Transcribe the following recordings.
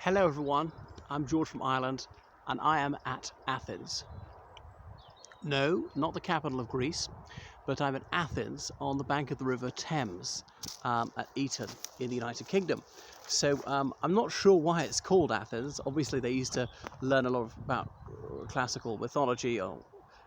Hello everyone, I'm George from Ireland and I am at Athens. No, not the capital of Greece, but I'm at Athens on the bank of the River Thames at Eton in the United Kingdom. So I'm not sure why it's called Athens. Obviously they used to learn a lot about classical mythology or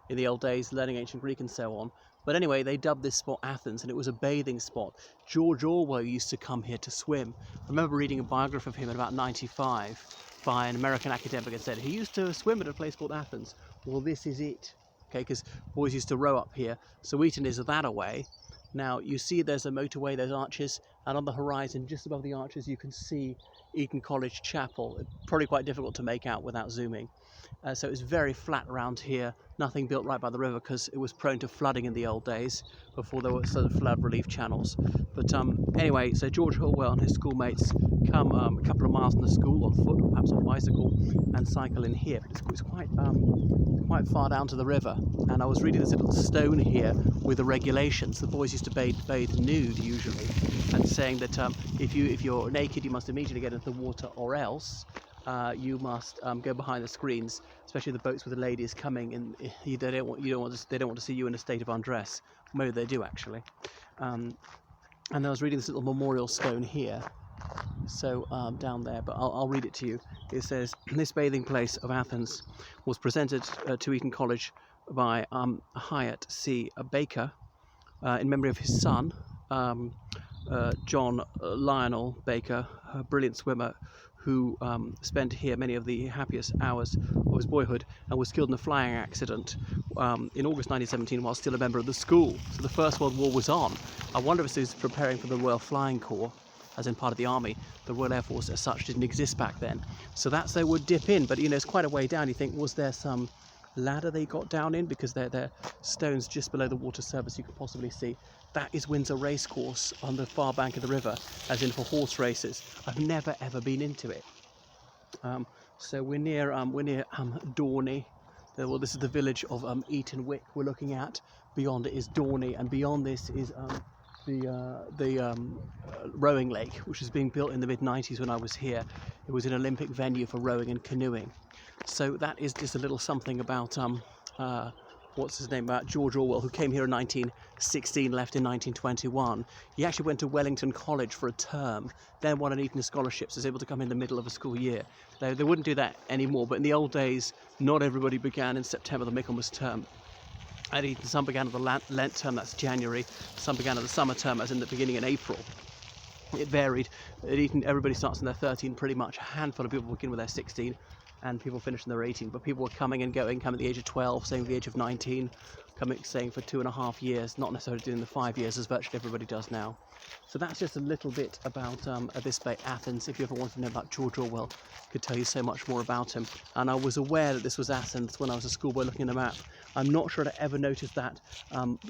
in the old days, learning ancient Greek and so on. But anyway, they dubbed this spot Athens, and it was a bathing spot. George Orwell used to come here to swim. I remember reading a biography of him in about 95 by an American academic and said he used to swim at a place called Athens. Well, this is it, okay, because boys used to row up here. So Eton is that away. Now, you see there's a motorway, there's arches, and on the horizon, just above the arches, you can see Eton College Chapel. It's probably quite difficult to make out without zooming. So it's very flat around here, nothing built right by the river because it was prone to flooding in the old days before there were sort of flood relief channels. But anyway, so George Orwell and his schoolmates come a couple of miles from the school on foot or perhaps on bicycle and cycle in here. It's quite far down to the river, and I was reading this little stone here with the regulations. The boys used to bathe nude usually, and saying that if you're naked you must immediately get into the water, or else you must go behind the screens, especially the boats with the ladies coming in. They don't want to see you in a state of undress. Maybe they do actually. And I was reading this little memorial stone here, so down there, but I'll read it to you. It says, this bathing place of Athens was presented to Eton College by Hyatt C. Baker in memory of his son, John Lionel Baker, a brilliant swimmer who spent here many of the happiest hours of his boyhood and was killed in a flying accident in August 1917 while still a member of the school. So the First World War was on. I wonder if this is preparing for the Royal Flying Corps, as in part of the army. The Royal Air Force as such didn't exist back then. So that's they would dip in, but you know, it's quite a way down. You think, was there some ladder they got down in, because they're stones just below the water surface you can possibly see. That is Windsor Racecourse on the far bank of the river, as in for horse races. I've never ever been into it. So we're near Dorney. Well, this is the village of Eton Wick we're looking at. Beyond it is Dorney, and beyond this is the rowing lake, which was being built in the mid-90s when I was here. It was an Olympic venue for rowing and canoeing. So that is just a little something about what's his name, about George Orwell, who came here in 1916, left in 1921. He actually went to Wellington College for a term, then won an Eton scholarship, so he was able to come in the middle of a school year. They wouldn't do that anymore, but in the old days, not everybody began in September, the Michaelmas term. At Eton, some began at the Lent term, that's January, some began at the summer term, as in the beginning in April. It varied. At Eton, everybody starts in their 13 pretty much. A handful of people begin with their 16, and people finish in their 18. But people were coming and going, coming at the age of 12, staying at the age of 19, staying for 2.5 years, not necessarily doing the 5 years as virtually everybody does now. So that's just a little bit about this bay, Athens. If you ever wanted to know about George Orwell, I could tell you so much more about him. And I was aware that this was Athens when I was a schoolboy looking at the map. I'm not sure I'd ever noticed that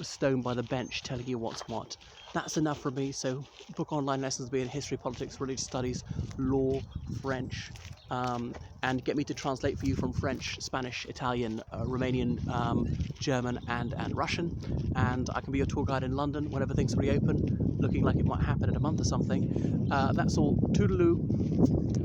stone by the bench telling you what's what. That's enough for me. So book online lessons will be in history, politics, religious studies, law, French, and get me to translate for you from French, Spanish, Italian, Romanian, German and Russian. And I can be your tour guide in London whenever things reopen, looking like it might happen in a month or something. That's all. Toodaloo.